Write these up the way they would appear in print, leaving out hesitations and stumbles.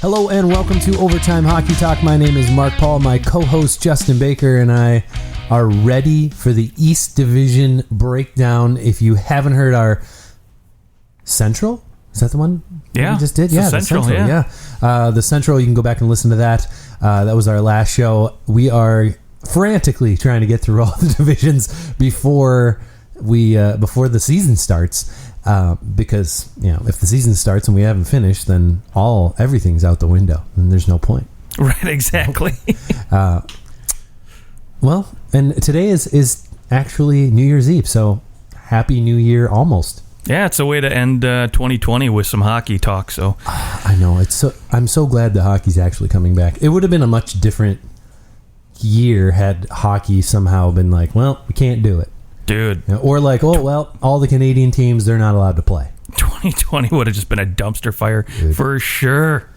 Hello and welcome to Overtime Hockey Talk. My name is Mark Paul. My co-host Justin Baker and I are ready for the East Division breakdown. If you haven't heard our Central, is that the one we just did? Yeah, the Central. The Central, you can go back and listen to that. That was our last show. We are frantically trying to get through all the divisions before the season starts. Because if the season starts and we haven't finished, then everything's out the window, and there's no point. Right, exactly. Well, and today is actually New Year's Eve, so happy New Year almost. Yeah, it's a way to end 2020 with some hockey talk. So I know I'm so glad the hockey's actually coming back. It would have been a much different year had hockey somehow been like, well, we can't do it. Dude. Or like, oh, well, all the Canadian teams, they're not allowed to play. 2020 would have just been a dumpster fire. Dude. For sure.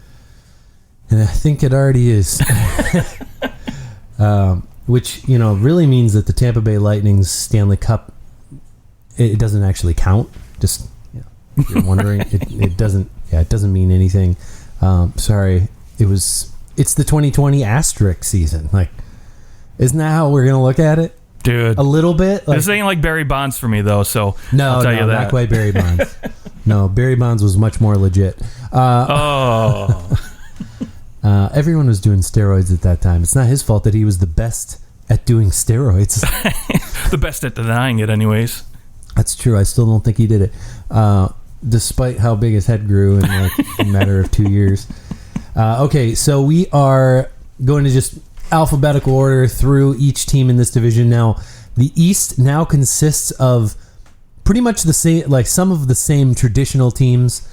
And I think it already is. Which, really means that the Tampa Bay Lightning's Stanley Cup, it doesn't actually count. Just, if you're wondering, it doesn't mean anything. Sorry. It's the 2020 asterisk season. Like, isn't that how we're going to look at it? Dude, a little bit. This ain't like Barry Bonds for me though. So no, I'll tell you that. Not quite Barry Bonds. No, Barry Bonds was much more legit. Everyone was doing steroids at that time. It's not his fault that he was the best at doing steroids. The best at denying it, anyways. That's true. I still don't think he did it, despite how big his head grew in like a matter of 2 years. Okay, so we are going to just alphabetical order through each team in this division. Now, the East now consists of pretty much the same, like some of the same traditional teams.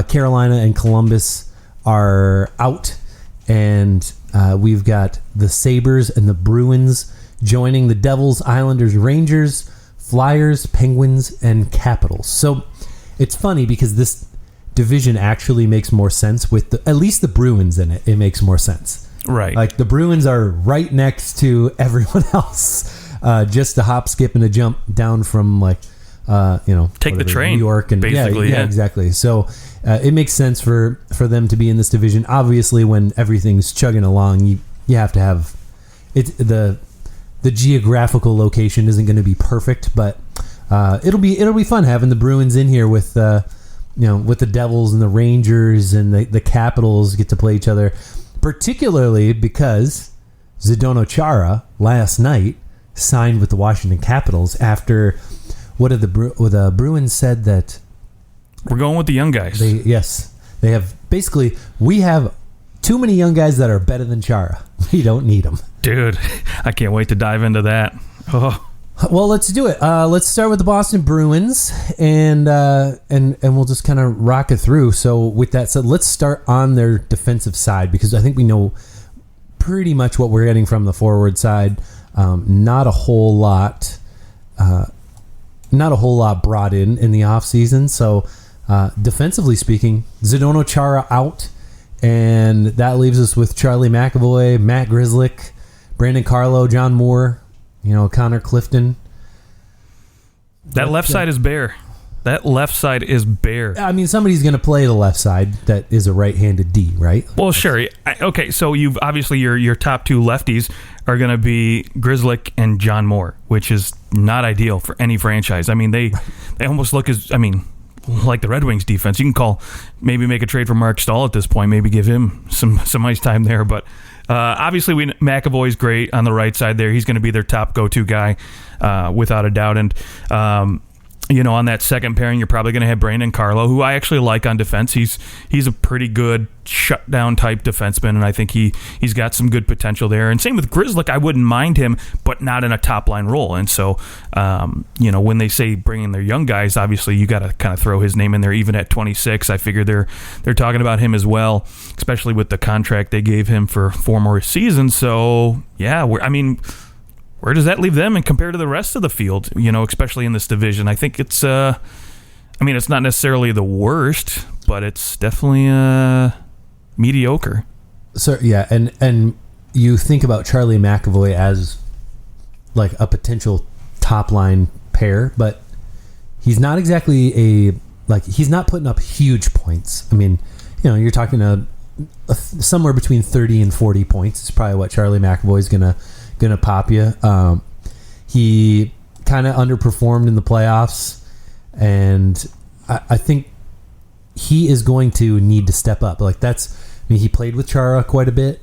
Carolina and Columbus are out, and we've got the Sabres and the Bruins joining the Devils, Islanders, Rangers, Flyers, Penguins, and Capitals. So it's funny because this division actually makes more sense with at least the Bruins in it. It makes more sense. Right. Like the Bruins are right next to everyone else, just a hop, skip, and a jump down from take the train, New York, and basically, yeah, exactly. So it makes sense for them to be in this division. Obviously, when everything's chugging along, you have to have it. The geographical location isn't going to be perfect, but it'll be fun having the Bruins in here with with the Devils and the Rangers and the Capitals get to play each other. Particularly because Zdeno Chara last night signed with the Washington Capitals after the Bruins said that we're going with the young guys. They have basically, we have too many young guys that are better than Chara. We don't need them. Dude, I can't wait to dive into that. Oh. Well, let's do it. Let's start with the Boston Bruins, and we'll just kind of rock it through. So, with that said, let's start on their defensive side because I think we know pretty much what we're getting from the forward side. Not a whole lot brought in the offseason. So, defensively speaking, Zdeno Chara out, and that leaves us with Charlie McAvoy, Matt Grzelcyk, Brandon Carlo, John Moore. Connor Clifton. That left side is bare. I mean, somebody's going to play the left side that is a right-handed D, right? Well, sure. Okay, so you've obviously your top two lefties are going to be Grzelcyk and John Moore, which is not ideal for any franchise. I mean, they almost look like the Red Wings defense. You can maybe make a trade for Mark Stahl at this point, maybe give him some ice time there, but obviously, McAvoy's great on the right side there. He's going to be their top go-to guy, without a doubt. And, on that second pairing, you're probably going to have Brandon Carlo, who I actually like on defense. He's a pretty good shutdown type defenseman, and I think he's got some good potential there. And same with Grzelcyk, I wouldn't mind him, but not in a top-line role. And so, when they say bringing their young guys, obviously you got to kind of throw his name in there. Even at 26, I figure they're talking about him as well, especially with the contract they gave him for 4 more seasons. So, yeah, where does that leave them and compared to the rest of the field, especially in this division? I think it's it's not necessarily the worst, but it's definitely mediocre. So, yeah, and you think about Charlie McAvoy as like a potential top line pair, but he's not exactly he's not putting up huge points. I mean, you're talking a somewhere between 30 and 40 points is probably what Charlie McAvoy is gonna pop you. He kind of underperformed in the playoffs, and I think he is going to need to step up. Like he played with Chara quite a bit,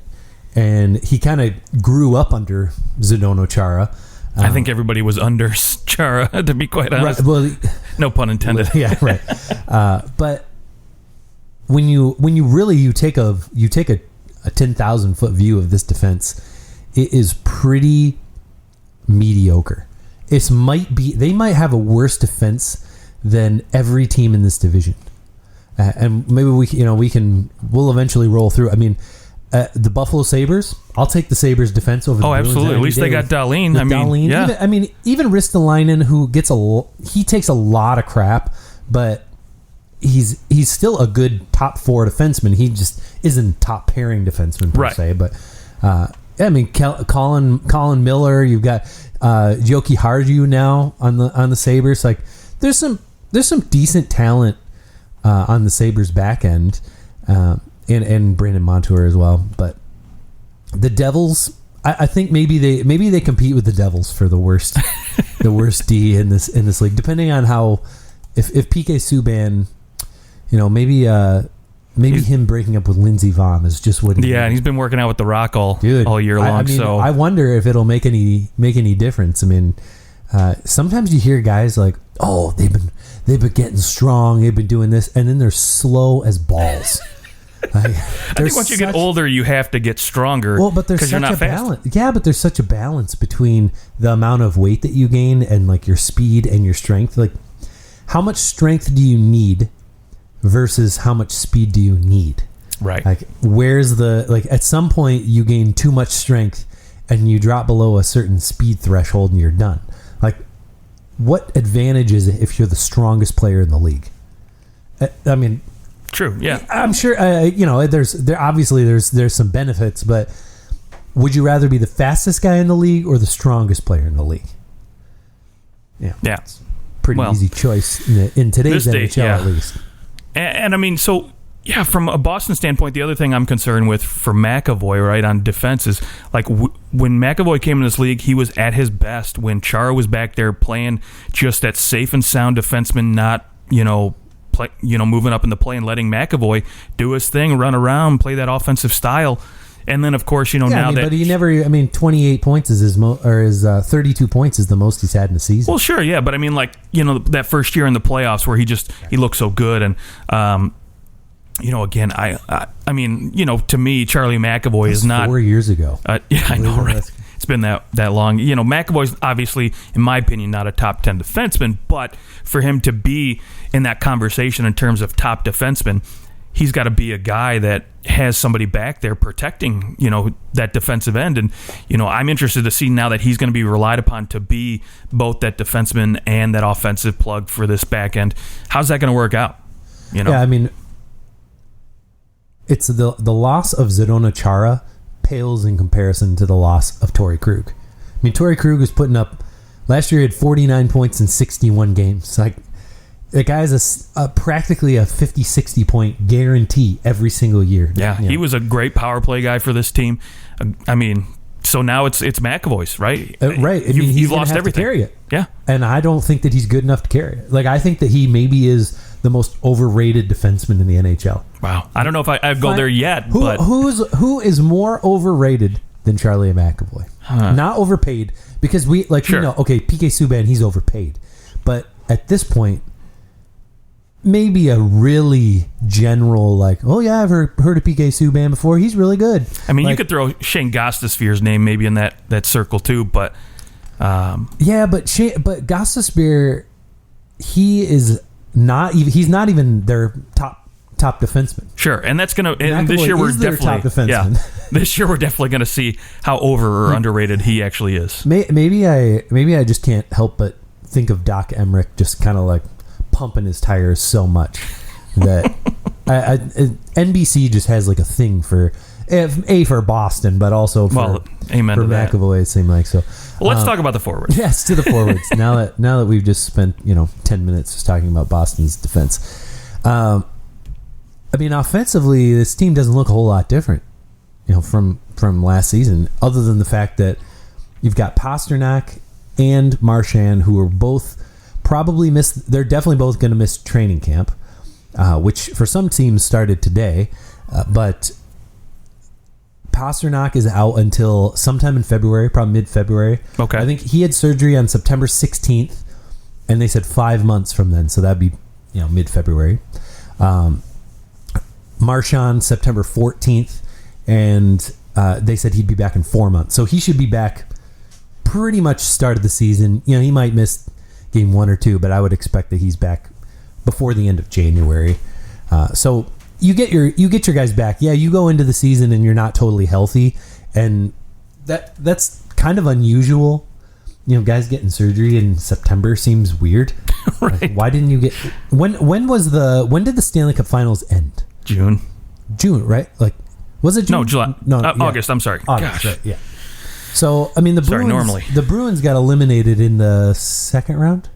and he kind of grew up under Zdeno Chara. I think everybody was under Chara, to be quite honest. Right, well, no pun intended. Yeah, right. But when you take a 10,000 foot view of this defense, it is pretty mediocre. They might have a worse defense than every team in this division, and maybe we'll eventually roll through. I mean, the Buffalo Sabres, I'll take the Sabres defense over the Bruins. Absolutely. At least they got Dahlin. Even Ristolainen, who he takes a lot of crap, but he's still a good top 4 defenseman. He just isn't top pairing defenseman per se. But Colin Miller, you've got Joki Harju now on the Sabres. Like there's some decent talent on the Sabres back end. And Brandon Montour as well, but the Devils, I think maybe they compete with the Devils for the worst D in this league, depending on how if PK Subban, maybe him breaking up with Lindsey Vonn is just what he and he's been working out with the Rock all year long. So I wonder if it'll make any difference. I mean, sometimes you hear guys like, oh, they've been getting strong, they've been doing this, and then they're slow as balls. I think once you get older, you have to get stronger. Well, but there's such a balance. Yeah, but there's such a balance between the amount of weight that you gain and like your speed and your strength. Like, how much strength do you need versus how much speed do you need? Right. Like, at some point you gain too much strength and you drop below a certain speed threshold and you're done. Like, what advantage is it if you're the strongest player in the league? I mean. True. Yeah, I'm sure. There's some benefits, but would you rather be the fastest guy in the league or the strongest player in the league? Yeah. It's a pretty easy choice in today's NHL, at least. And I mean, so yeah, from a Boston standpoint, the other thing I'm concerned with for McAvoy, right, on defense is like when McAvoy came in this league, he was at his best when Chara was back there playing just that safe and sound defenseman, not moving up in the play and letting McAvoy do his thing, run around, play that offensive style. And then, of course, but he never. 28 points is his 32 points is the most he's had in the season. Well, sure, yeah, but I mean, that first year in the playoffs where he looked so good, and again, I mean, to me, Charlie McAvoy is not 4 years ago. I know, right? It's been that long. McAvoy's obviously, in my opinion, not a top 10 defenseman, but for him to be in that conversation in terms of top defenseman, he's got to be a guy that has somebody back there protecting, that defensive end. And, I'm interested to see now that he's going to be relied upon to be both that defenseman and that offensive plug for this back end. How's that going to work out? Yeah, I mean, it's the loss of Zdeno Chara pales in comparison to the loss of Torrey Krug. I mean, Torrey Krug was putting up last year. He had 49 points in 61 games. Like, the guy is practically a 50-60 point guarantee every single year. Yeah, he was a great power play guy for this team. I mean, so now it's McAvoy's, right? Right. You've lost everything. To carry it. Yeah, and I don't think that he's good enough to carry it. Like, I think that he maybe is the most overrated defenseman in the NHL. Wow. I don't know if I'd go there yet. But who is more overrated than Charlie McAvoy? Not overpaid, because PK Subban, he's overpaid, but at this point, maybe a really general I've heard of PK Subban before. He's really good. I mean, you could throw Shane Gostisbehere's name maybe in that circle too, but but Gostisbehere, he's not even their top defenseman. Sure, and that's gonna. And this year we're definitely top defenseman. This year we're definitely gonna see how over or underrated he actually is. Maybe I just can't help but think of Doc Emmerich just kind of like pumping his tires so much that NBC just has like a thing for Boston, but also for McAvoy. It seemed like so. Well, let's talk about the forwards. Yes, to the forwards. now that we've just spent 10 minutes just talking about Boston's defense. I mean, offensively, this team doesn't look a whole lot different, from last season, other than the fact that you've got Pasternak and Marchand, who are both probably they're definitely both going to miss training camp, which for some teams started today, but Pasternak is out until sometime in February, probably mid-February. Okay. I think he had surgery on September 16th, and they said 5 months from then, so that'd be mid-February. Marchand, September 14th, and they said he'd be back in 4 months. So he should be back pretty much start of the season. He might miss game 1 or 2, but I would expect that he's back before the end of January. So you get your guys back. Yeah, you go into the season and you're not totally healthy, and that's kind of unusual. Guys getting surgery in September seems weird. Right. Like, why didn't you get when did the Stanley Cup Finals end? June, right? Like, was it June? No, July. No, yeah. August. I'm sorry. August, Gosh. right, yeah. So, I mean, the Bruins got eliminated in the second round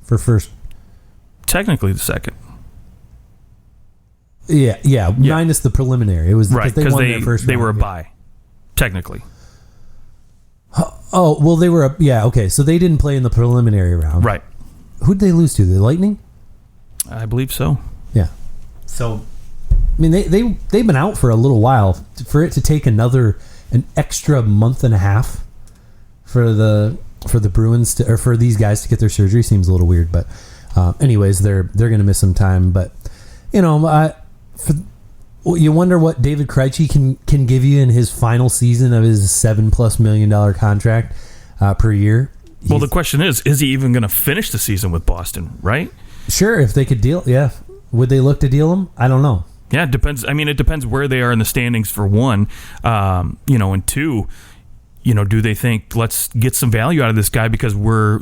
for first. Technically, the second. Yeah, minus the preliminary. It was right because they won their first round. They were a bye, technically. Oh, well, they were okay. So they didn't play in the preliminary round, right? Who'd they lose to? The Lightning? I believe so. Yeah. So, I mean, they've been out for a little while. For it to take an extra month and a half for the Bruins or for these guys to get their surgery seems a little weird. But anyways, they're going to miss some time. But you wonder what David Krejci can give you in his final season of his $7+ million contract per year. Well, the question is he even going to finish the season with Boston? Right? Sure, if they could deal. Yeah, would they look to deal him? I don't know. Yeah, it depends. I mean, it depends where they are in the standings for one, and two, do they think let's get some value out of this guy because we're,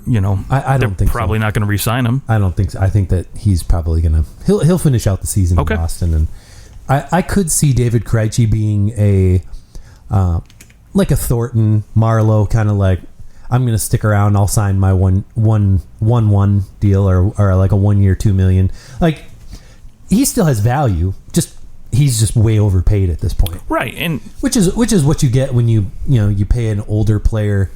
I don't think probably not going to re-sign him. I don't think so. I think that he's probably going to he'll finish out the season in Boston, and I could see David Krejci being a like a Thornton, Marlowe kind of like, I'm going to stick around. I'll sign my one deal or like a 1 year, $2 million. Like, he still has value. He's just way overpaid at this point, right? And which is what you get when you pay an older player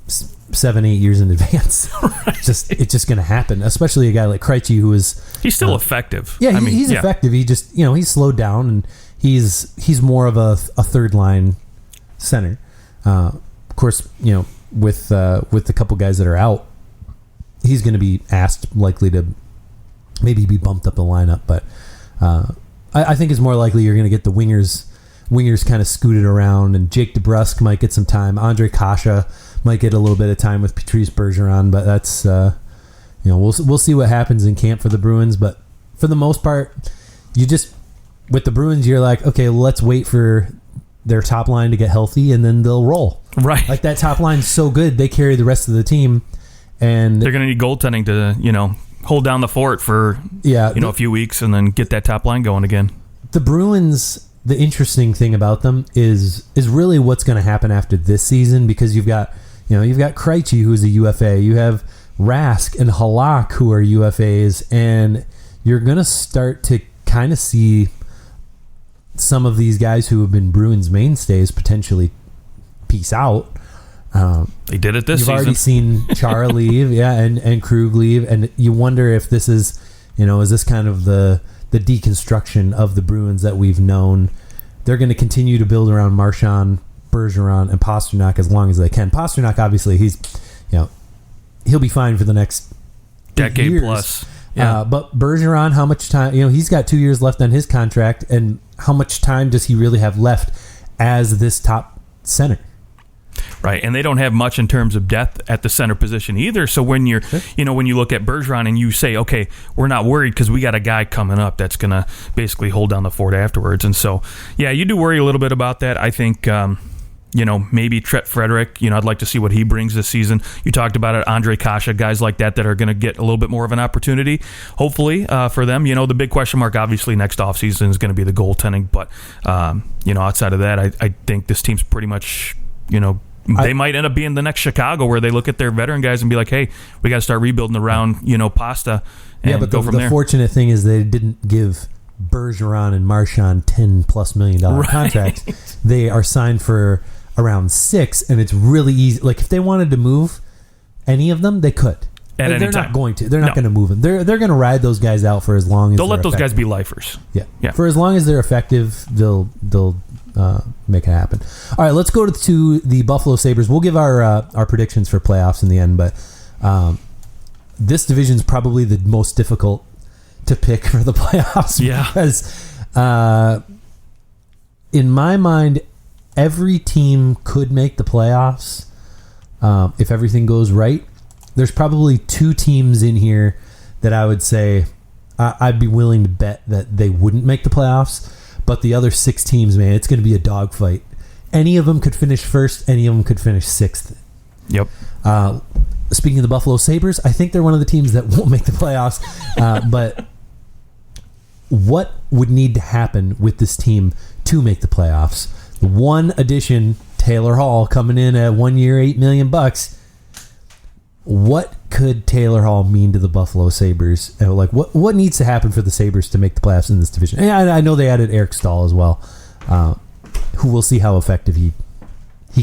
7-8 years in advance. Right. It's just going to happen, especially a guy like Krejci he's still effective. Yeah, he's effective. He just he's slowed down and he's more of a third line center. Of course, with the couple guys that are out, he's going to be likely to maybe be bumped up the lineup, but I think it's more likely you're going to get the wingers kind of scooted around, and Jake DeBrusk might get some time. Andre Kasha might get a little bit of time with Patrice Bergeron, but that's we'll see what happens in camp for the Bruins. But for the most part, with the Bruins, you're like, okay, let's wait for their top line to get healthy, and then they'll roll. Right, like that top line's so good they carry the rest of the team, and they're going to need goaltending to hold down the fort for a few weeks and then get that top line going again. The Bruins, the interesting thing about them is really what's going to happen after this season, because you've got Krejci, who's a UFA, you have Rask and Halak, who are UFAs, and you're going to start to kind of see some of these guys who have been Bruins mainstays potentially peace out. They did it this season. You've already seen Chara leave, and Krug leave, and you wonder if this is this kind of the deconstruction of the Bruins that we've known. They're going to continue to build around Marchand, Bergeron, and Pasternak as long as they can. Pasternak, obviously, he'll be fine for the next decade years. Plus. Yeah. But Bergeron, how much time? He's got 2 years left on his contract, and how much time does he really have left as this top center? Right, and they don't have much in terms of depth at the center position either. So when you're, when you look at Bergeron and you say, okay, we're not worried because we got a guy coming up that's going to basically hold down the fort afterwards. And so, yeah, you do worry a little bit about that. I think, maybe Tret Frederick, I'd like to see what he brings this season. You talked about it, Andre Kasha, guys like that are going to get a little bit more of an opportunity, hopefully, for them. The big question mark, obviously, next offseason is going to be the goaltending. But, outside of that, I think this team's pretty much, they might end up being the next Chicago, where they look at their veteran guys and be like, hey, we got to start rebuilding around, Pasta, and but go from there. The fortunate thing is they didn't give Bergeron and Marchand $10+ million contracts. They are signed for around 6, and it's really easy. Like if they wanted to move any of them, they could. At any they're time. not going to. They're not going to move them. They're going to ride those guys out for as long as they'll let those effective. guys be lifers. Yeah. For as long as they're effective, they'll make it happen. All right, let's go to the Buffalo Sabres. We'll give our predictions for playoffs in the end, but this division is probably the most difficult to pick for the playoffs. Yeah. Because in my mind, every team could make the playoffs if everything goes right. There's probably 2 teams in here that I would say I'd be willing to bet that they wouldn't make the playoffs. But the other 6 teams, man, it's going to be a dogfight. Any of them could finish first. Any of them could finish 6th. Yep. Speaking of the Buffalo Sabres, I think they're one of the teams that won't make the playoffs. But what would need to happen with this team to make the playoffs? One addition, Taylor Hall, coming in at 1 year, $8 million. What could Taylor Hall mean to the Buffalo Sabres? And like, what needs to happen for the Sabres to make the playoffs in this division? And I know they added Eric Stahl as well, who we'll see how effective he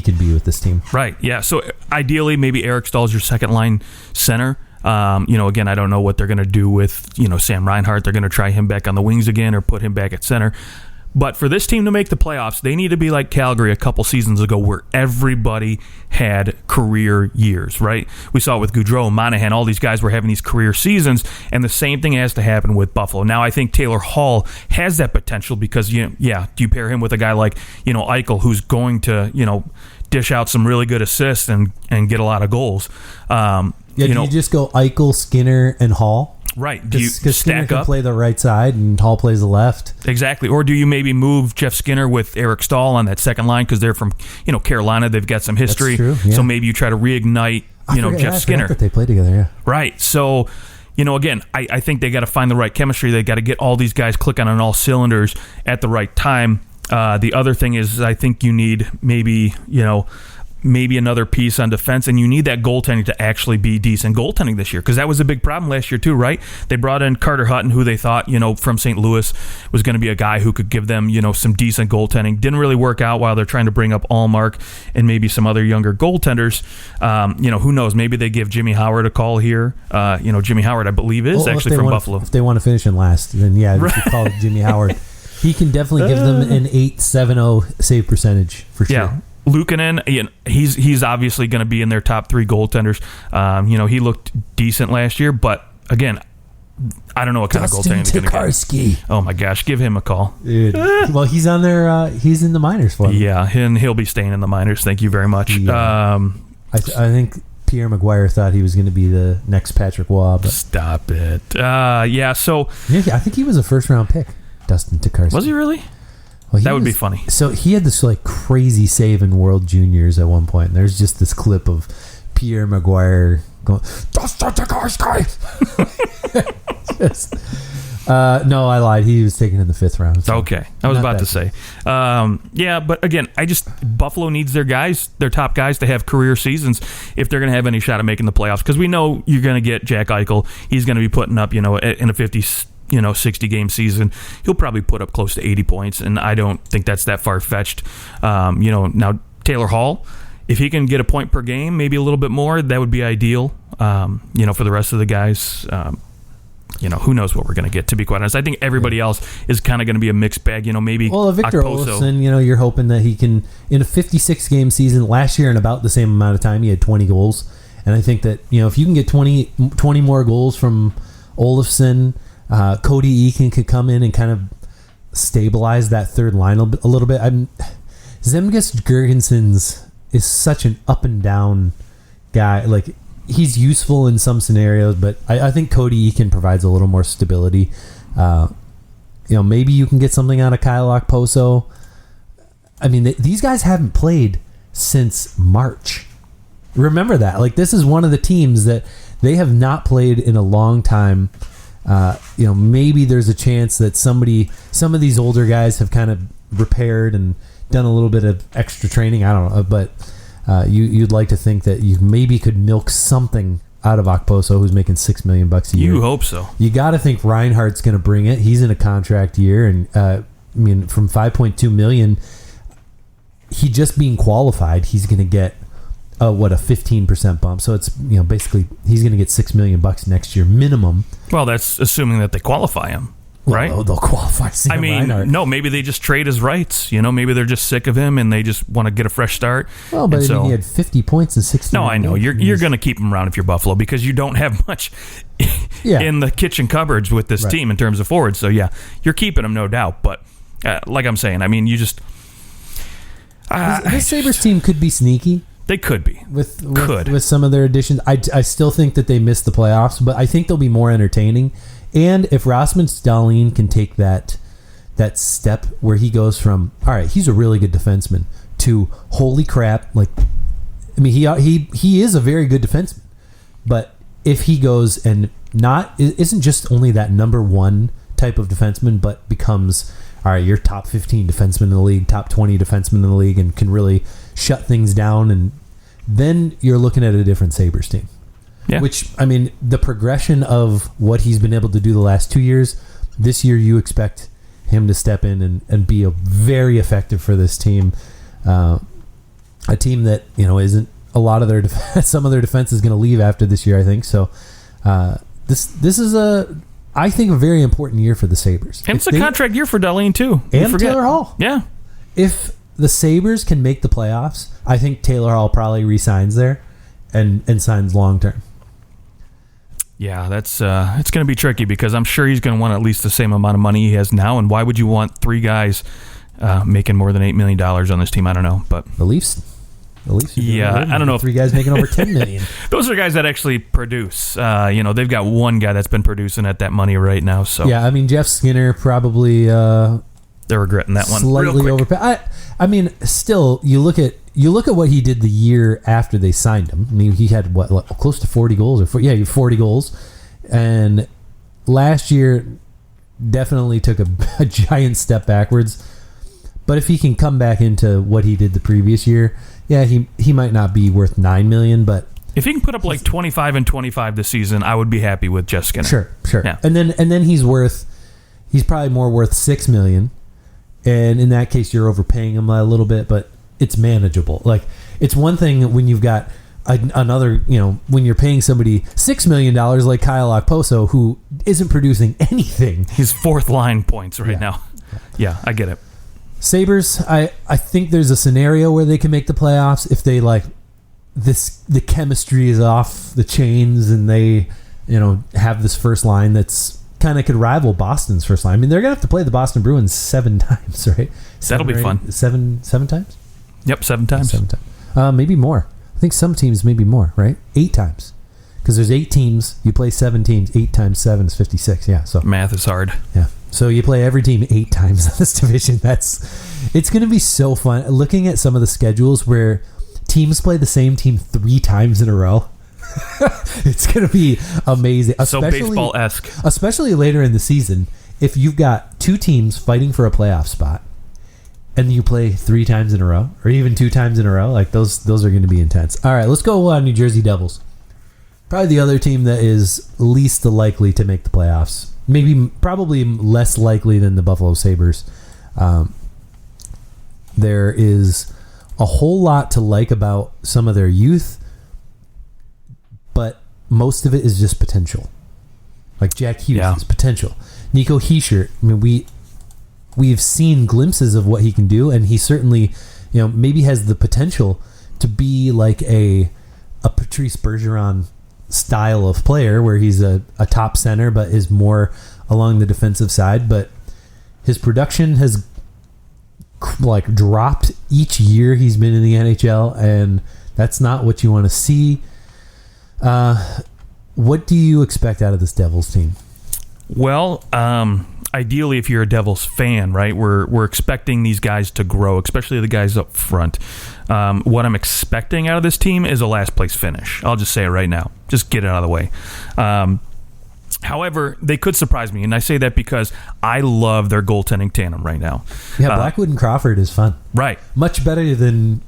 could be with this team. Right, yeah. So ideally, maybe Eric Stahl is your second-line center. Again, I don't know what they're going to do with, Sam Reinhart. They're going to try him back on the wings again or put him back at center. But for this team to make the playoffs, they need to be like Calgary a couple seasons ago where everybody had career years, right? We saw it with Gaudreau, Monahan, all these guys were having these career seasons, and the same thing has to happen with Buffalo. Now, I think Taylor Hall has that potential because, do you pair him with a guy like, Eichel, who's going to, dish out some really good assists and get a lot of goals. Do you just go Eichel, Skinner, and Hall? Right. Do you Skinner stack can up? play the right side and Hall plays the left. Exactly. Or do you maybe move Jeff Skinner with Eric Stahl on that second line because they're from Carolina? They've got some history. That's true, yeah. So maybe you try to reignite Jeff Skinner. That they play together, yeah. Right. So, again, I think they got to find the right chemistry. They got to get all these guys clicking on all cylinders at the right time. The other thing is I think you need maybe another piece on defense, and you need that goaltending to actually be decent goaltending this year, because that was a big problem last year too, right? They brought in Carter Hutton, who they thought, from St. Louis was going to be a guy who could give them, some decent goaltending. Didn't really work out while they're trying to bring up Allmark and maybe some other younger goaltenders. Who knows? Maybe they give Jimmy Howard a call here. Jimmy Howard, I believe, is actually from Buffalo. If they want to finish in last, then yeah, you should call it Jimmy Howard. He can definitely give them an .870 save percentage for sure. Yeah. Luukkonen, he's obviously going to be in their top 3 goaltenders. He looked decent last year, but again, I don't know what kind of goaltending he's going to get. Oh my gosh, give him a call. Dude. Well, he's on there. He's in the minors for them. Yeah, and he'll be staying in the minors. Thank you very much. Yeah. I think Pierre Maguire thought he was going to be the next Patrick Waugh. But stop it. So I think he was a first-round pick. Dustin Tokarski. Was he really? Well, that would be funny. So he had this crazy save in World Juniors at one point. And there's just this clip of Pierre Maguire going, Dustin Tokarski! No, I lied. He was taken in the 5th round. So okay. I was about to say. But again, Buffalo needs their guys, their top guys, to have career seasons if they're going to have any shot at making the playoffs. Because we know you're going to get Jack Eichel. He's going to be putting up, in a 60-game season, he'll probably put up close to 80 points, and I don't think that's that far-fetched. Now Taylor Hall, if he can get a point per game, maybe a little bit more, that would be ideal. For the rest of the guys, who knows what we're going to get, to be quite honest. I think everybody else is kind of going to be a mixed bag. Maybe Victor Olofsson, you're hoping that he can, in a 56-game season, last year in about the same amount of time, he had 20 goals. And I think that, if you can get 20 more goals from Olofsson, Cody Eakin could come in and kind of stabilize that third line a little bit. Zemgus Girgensons is such an up and down guy. Like, he's useful in some scenarios, but I think Cody Eakin provides a little more stability. Maybe you can get something out of Kyle Okposo. I mean, these guys haven't played since March. Remember that. Like, this is one of the teams that they have not played in a long time. Maybe there's a chance that some of these older guys have kind of repaired and done a little bit of extra training. I don't know, but you'd like to think that you maybe could milk something out of Okposo, who's making $6 million a year. You hope so. You got to think Reinhardt's going to bring it. He's in a contract year, and from $5.2 million, he just being qualified, he's going to get a 15% bump. So it's basically he's going to get $6 million next year minimum. Well, that's assuming that they qualify him. Right? Well, they'll qualify Sam Reinhart. No, maybe they just trade his rights. Maybe they're just sick of him and they just want to get a fresh start. Well, but he had 50 points in 16. No, I know. You're going to keep him around if you're Buffalo because you don't have much in the kitchen cupboards with this team in terms of forwards. So, yeah, you're keeping him, no doubt. But like I'm saying, you just... this Sabres team could be sneaky. They could be. With some of their additions. I still think that they missed the playoffs, but I think they'll be more entertaining. And if Rasmus Dahlin can take that step where he goes from, all right, he's a really good defenseman, to holy crap, he is a very good defenseman. But if he goes and isn't just only that number one type of defenseman, but becomes, all right, you're top 15 defenseman in the league, top 20 defenseman in the league, and can really shut things down, and then you're looking at a different Sabres team. Yeah. Which, the progression of what he's been able to do the last 2 years, this year you expect him to step in and be very effective for this team. A team that, isn't a lot of their some of their defense is going to leave after this year, I think. So this is I think a very important year for the Sabres. And it's a contract year for Dahlin too. And Taylor Hall. Yeah. If the Sabres can make the playoffs, I think Taylor Hall probably re-signs there and signs long term. Yeah, that's it's going to be tricky because I'm sure he's going to want at least the same amount of money he has now. And why would you want three guys making more than $8 million on this team? I don't know, but the Leafs. Yeah, I don't know. Three guys making over $10 million. Those are guys that actually produce. They've got one guy that's been producing at that money right now. So yeah, Jeff Skinner probably. They're regretting that one. Slightly overpaid. Still, you look at what he did the year after they signed him. He had close to 40 goals, 40 goals, and last year definitely took a giant step backwards. But if he can come back into what he did the previous year, yeah, he might not be worth $9 million, but if he can put up 25 and 25 this season, I would be happy with Jeff Skinner. Sure. Yeah. And then he's probably more worth $6 million. And in that case, you're overpaying him a little bit, but it's manageable. It's one thing when you've got another, when you're paying somebody $6 million like Kyle Okposo, who isn't producing anything. He's fourth line points right now. Yeah, I get it. Sabres, I think there's a scenario where they can make the playoffs if they the chemistry is off the chains and they, have this first line that's kind of could rival Boston's first line. They're gonna have to play the Boston Bruins 7 times, right? That'll be fun. Seven times. Yep, 7 times. 7 times. Maybe more. I think some teams maybe more, right? 8 times. Because there's 8 teams. You play 7 teams. 8 times 7 is 56. Yeah. So math is hard. Yeah. So you play every team 8 times in this division. It's going to be so fun. Looking at some of the schedules where teams play the same team 3 times in a row. It's going to be amazing. So baseball-esque. Especially later in the season, if you've got 2 teams fighting for a playoff spot, and you play 3 times in a row, or even 2 times in a row, those are going to be intense. All right, let's go on New Jersey Devils. Probably the other team that is least likely to make the playoffs. Probably less likely than the Buffalo Sabres. There is a whole lot to like about some of their youth, but most of it is just potential. Like Jack Hughes is potential. Nico Hischier, we've seen glimpses of what he can do, and he certainly, maybe has the potential to be like a Patrice Bergeron style of player, where he's a top center, but is more along the defensive side. But his production has dropped each year he's been in the NHL, and that's not what you want to see. What do you expect out of this Devils team? Well, ideally, if you're a Devils fan, right, we're expecting these guys to grow, especially the guys up front. What I'm expecting out of this team is a last place finish. I'll just say it right now. Just get it out of the way. However, they could surprise me, and I say that because I love their goaltending tandem right now. Yeah, Blackwood and Crawford is fun. Right. Much better than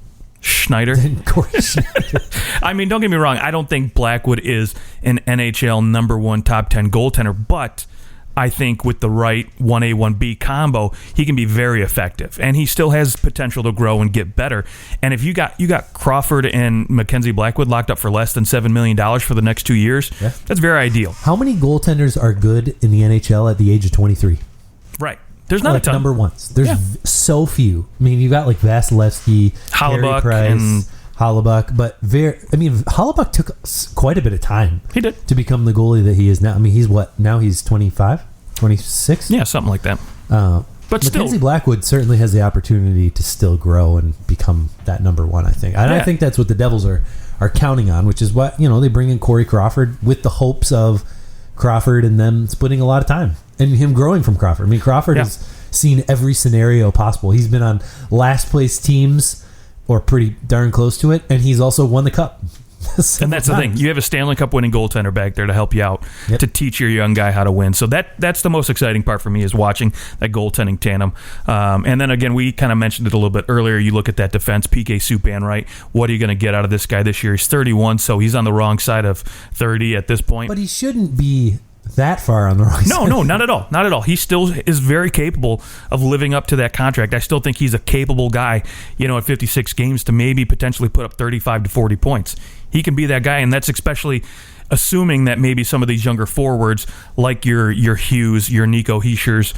Schneider. Corey Schneider. I mean, don't get me wrong. I don't think Blackwood is an NHL number one top 10 goaltender, but I think with the right 1A, 1B combo, he can be very effective. And he still has potential to grow and get better. And if you got Crawford and Mackenzie Blackwood locked up for less than $7 million for the next 2 years, that's very ideal. How many goaltenders are good in the NHL at the age of 23? Right. There's not a ton. Number ones. There's so few. I mean, you got like Vasilevsky, Hollebuck, Price, and Hollebuck, but Hollebuck took quite a bit of time. He did. To become the goalie that he is now. I mean, he's what? Now he's 25, 26? Yeah, something like that. But Mackenzie Blackwood certainly has the opportunity to still grow and become that number one, I think. And I think that's what the Devils are counting on, which is what, they bring in Corey Crawford with the hopes of Crawford and them splitting a lot of time and him growing from Crawford. I mean, Crawford has seen every scenario possible. He's been on last place teams or pretty darn close to it, and he's also won the cup. And that's the thing. You have a Stanley Cup winning goaltender back there to help you out, to teach your young guy how to win. So that's the most exciting part for me, is watching that goaltending tandem. And then again, we kind of mentioned it a little bit earlier. You look at that defense, PK Subban, right? What are you going to get out of this guy this year? He's 31, so he's on the wrong side of 30 at this point. But he shouldn't be that far on the wrong side. No, not at all. Not at all. He still is very capable of living up to that contract. I still think he's a capable guy, at 56 games to maybe potentially put up 35 to 40 points. He can be that guy, and that's especially assuming that maybe some of these younger forwards, like your Hughes, your Nico Hischers,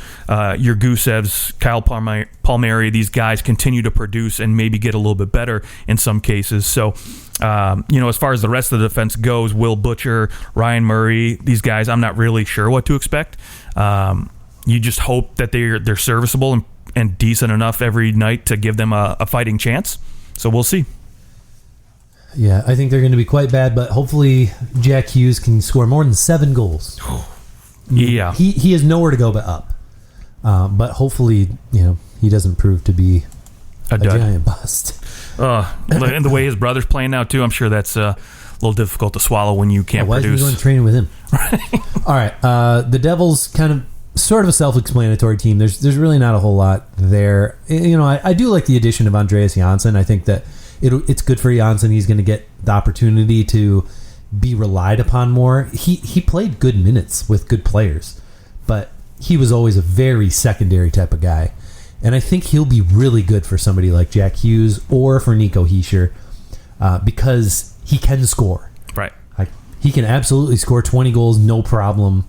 your Gusevs, Kyle Palmieri, these guys continue to produce and maybe get a little bit better in some cases. So, as far as the rest of the defense goes, Will Butcher, Ryan Murray, these guys, I'm not really sure what to expect. You just hope that they're serviceable and decent enough every night to give them a fighting chance. So we'll see. Yeah, I think they're going to be quite bad, but hopefully Jack Hughes can score more than 7 goals. Yeah. He has nowhere to go but up. But hopefully, he doesn't prove to be a giant bust. And the way his brother's playing now, too, I'm sure that's a little difficult to swallow when you can't why produce. Why isn't he going training with him? All right. The Devils, kind of sort of a self-explanatory team. There's really not a whole lot there. I do like the addition of Andreas Janssen. I think that it's good for Janssen. He's going to get the opportunity to be relied upon more. He played good minutes with good players, but he was always a very secondary type of guy. And I think he'll be really good for somebody like Jack Hughes or for Nico Hischier because he can score. Right. He can absolutely score 20 goals, no problem.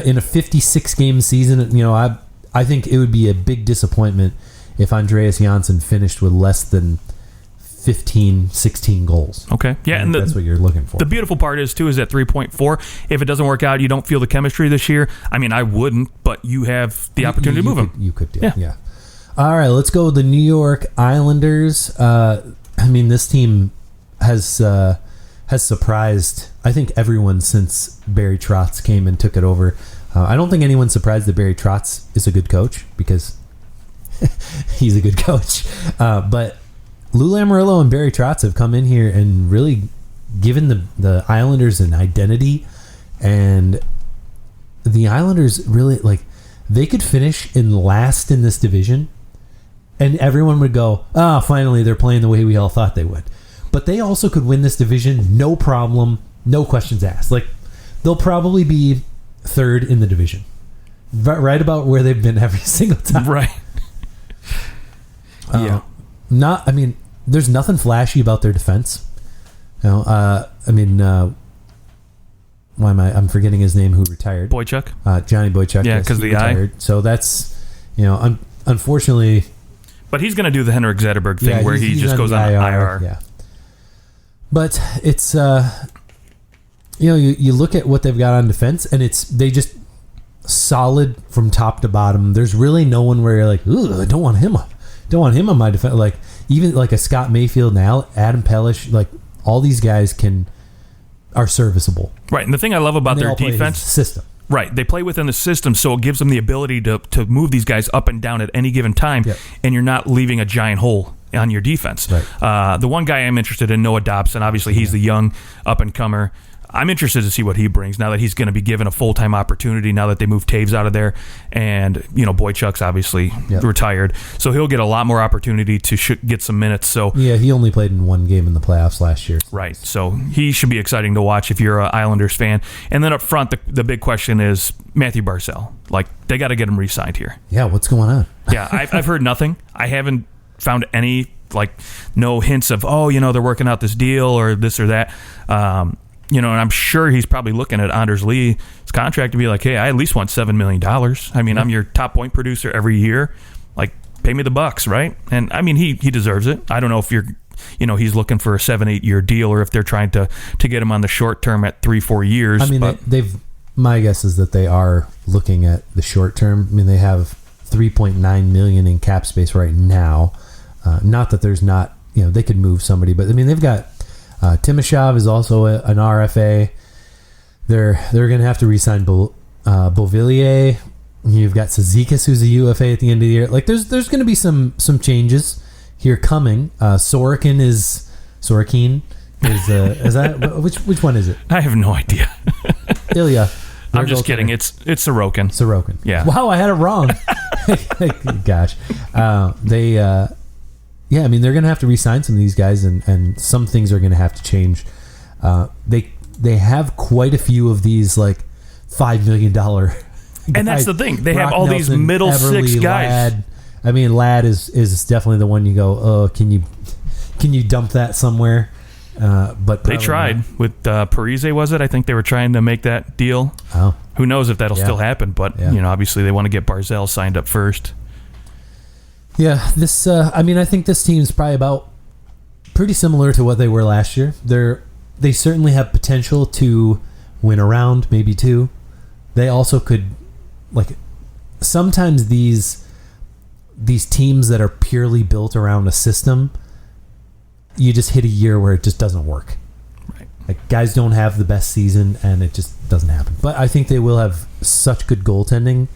In a 56-game season, I think it would be a big disappointment if Andreas Janssen finished with less than 15, 16 goals. Okay. Yeah, and that's what you're looking for. The beautiful part is, too, is at 3.4. If it doesn't work out, you don't feel the chemistry this year. I mean, I wouldn't, but you have the opportunity to move him. You could do it, yeah. All right, let's go with the New York Islanders. This team has surprised, I think, everyone since Barry Trotz came and took it over. I don't think anyone's surprised that Barry Trotz is a good coach because he's a good coach. But Lou Lamoriello and Barry Trotz have come in here and really given the Islanders an identity, and the Islanders really, they could finish in last in this division, and everyone would go, finally they're playing the way we all thought they would. But they also could win this division, no problem, no questions asked. They'll probably be third in the division, right about where they've been every single time. Right. Yeah. There's nothing flashy about their defense. I'm forgetting his name, who retired. Boychuk? Johnny Boychuk. Yeah, because the eye. So that's, unfortunately. But he's going to do the Henrik Zetterberg thing where he just goes on IR. Yeah. But it's, you look at what they've got on defense, and they just solid from top to bottom. There's really no one where you're like, ooh, I don't want him on my defense. Even a Scott Mayfield now, Adam Pellish, all these guys are serviceable. Right, and the thing I love about their defense system. Right, they play within the system, so it gives them the ability to move these guys up and down at any given time, and you're not leaving a giant hole on your defense. Right. The one guy I'm interested in, Noah Dobson, obviously he's the young up and comer. I'm interested to see what he brings now that he's going to be given a full-time opportunity now that they moved Taves out of there. And, Boychuk's obviously retired. So he'll get a lot more opportunity to get some minutes. So yeah, he only played in one game in the playoffs last year. Right. So he should be exciting to watch if you're an Islanders fan. And then up front, the big question is Matthew Barzal. Like, they got to get him re-signed here. Yeah, what's going on? Yeah, I've heard nothing. I haven't found any, no hints of, they're working out this deal or this or that. And I'm sure he's probably looking at Anders Lee's contract to be like, hey, I at least want $7 million. I mean, I'm your top point producer every year. Like, pay me the bucks, right? And, I mean, he deserves it. I don't know if he's looking for a 7-8 year deal or if they're trying to get him on the short term at 3-4 years. I mean, my guess is that they are looking at the short term. I mean, they have $3.9 million in cap space right now. Not that there's not, they could move somebody, but I mean, they've got Timashov is also an RFA. They're going to have to re-sign Beauvillier. You've got Cizikas, who's a UFA at the end of the year. Like, there's going to be some changes here coming. Sorokin is that which one is it? I have no idea. Ilya. I'm just kidding. It's Sorokin. Sorokin. Yeah. Wow, I had it wrong. Gosh. I mean, they're going to have to re-sign some of these guys, and some things are going to have to change. They have quite a few of these, like, $5 million guys. And that's the thing. They have all Nelson, these middle Everly, six guys. Ladd. I mean, Ladd is definitely the one you go, oh, can you dump that somewhere? But they tried not. With Parise, was it? I think they were trying to make that deal. Oh. Who knows if that'll still happen, but obviously they want to get Barzal signed up first. Yeah, I think this team's probably about pretty similar to what they were last year. They certainly have potential to win a round, maybe two. They also could, sometimes these teams that are purely built around a system, you just hit a year where it just doesn't work. Right. Like, guys don't have the best season, and it just doesn't happen. But I think they will have such good goaltending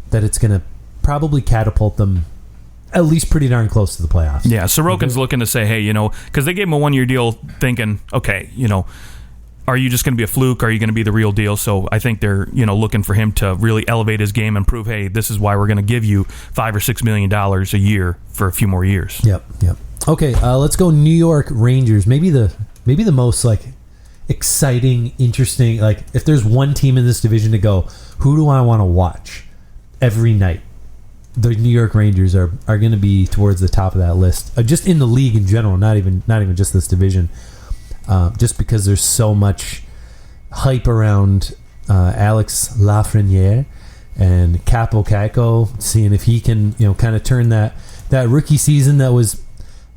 that it's going to probably catapult them at least pretty darn close to the playoffs. Yeah, Sorokin's looking to say, hey, because they gave him a 1-year deal thinking, okay, are you just going to be a fluke? Are you going to be the real deal? So I think they're, looking for him to really elevate his game and prove, hey, this is why we're going to give you $5 or $6 million a year for a few more years. Yep. Okay, let's go New York Rangers. Maybe the most exciting, interesting. If there's one team in this division to go, who do I want to watch every night? The New York Rangers are going to be towards the top of that list, just in the league in general, not even just this division. Just because there's so much hype around Alex Lafreniere and Capo Caco, seeing if he can, kind of turn that rookie season that was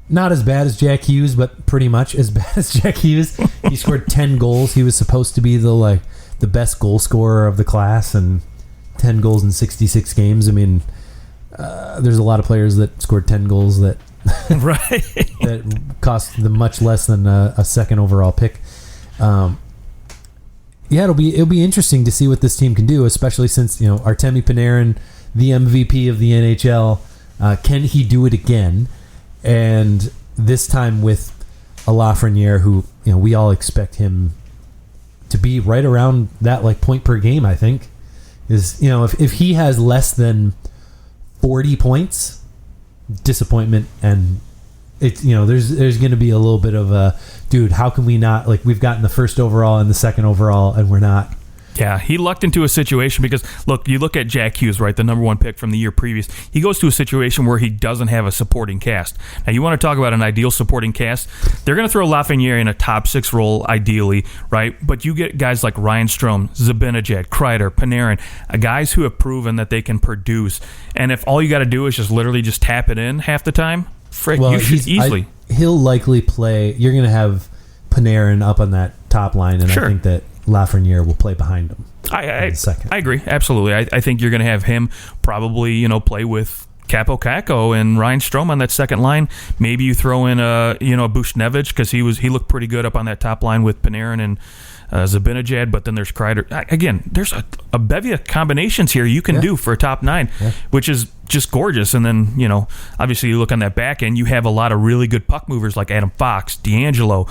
not as bad as Jack Hughes, but pretty much as bad as Jack Hughes. He scored 10 goals. He was supposed to be the best goal scorer of the class, and 10 goals in 66 games. I mean, there's a lot of players that scored 10 goals that right that cost them much less than a second overall pick. It'll be interesting to see what this team can do, especially since Artemi Panarin, the MVP of the NHL, can he do it again? And this time with a Lafreniere, who we all expect him to be right around that point per game. I think is if he has less than 40 points, disappointment, and it's there's going to be a little bit of a dude. How can we not we've gotten the first overall and the second overall, and we're not. Yeah, he lucked into a situation because, look, you look at Jack Hughes, right, the number one pick from the year previous. He goes to a situation where he doesn't have a supporting cast. Now, you want to talk about an ideal supporting cast? They're going to throw Lafreniere in a top 6 role, ideally, right? But you get guys like Ryan Strome, Zibanejad, Kreider, Panarin, guys who have proven that they can produce. And if all you got to do is just literally just tap it in half the time, you should easily. He'll likely play. You're going to have Panarin up on that top line, and sure. I think that Lafreniere will play behind him. I agree, absolutely. I think you're going to have him probably, play with Capo Caco and Ryan Strome on that second line. Maybe you throw in a Buchnevich because he looked pretty good up on that top line with Panarin and Zibanejad. But then there's Kreider. Again, there's a bevy of combinations here you can do for a top 9, which is just gorgeous. And then obviously you look on that back end, you have a lot of really good puck movers like Adam Fox, D'Angelo.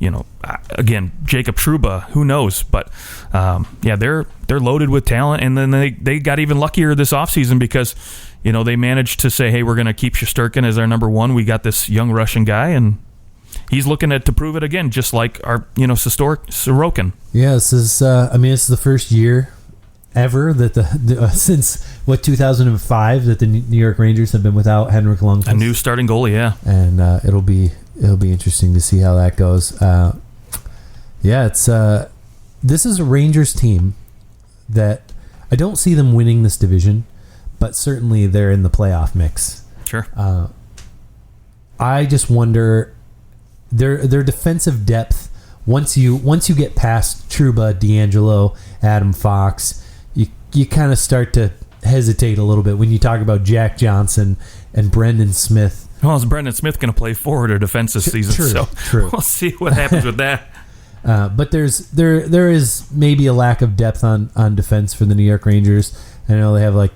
again, Jacob Trouba, who knows? But they're loaded with talent, and then they got even luckier this offseason because they managed to say, hey, we're going to keep Shesterkin as our number one. We got this young Russian guy, and he's looking to prove it again, just like our Sorokin. Yeah, this is the first year ever that since 2005 that the New York Rangers have been without Henrik Lundqvist, a new starting goalie, and it'll be interesting to see how that goes. This is a Rangers team that I don't see them winning this division, but certainly they're in the playoff mix. Sure. I just wonder their defensive depth. Once you get past Trouba, DeAngelo, Adam Fox, you kind of start to hesitate a little bit when you talk about Jack Johnson and Brendan Smith. Well, is Brendan Smith going to play forward or defense this season? True. We'll see what happens with that. But there is maybe a lack of depth on defense for the New York Rangers. I know they have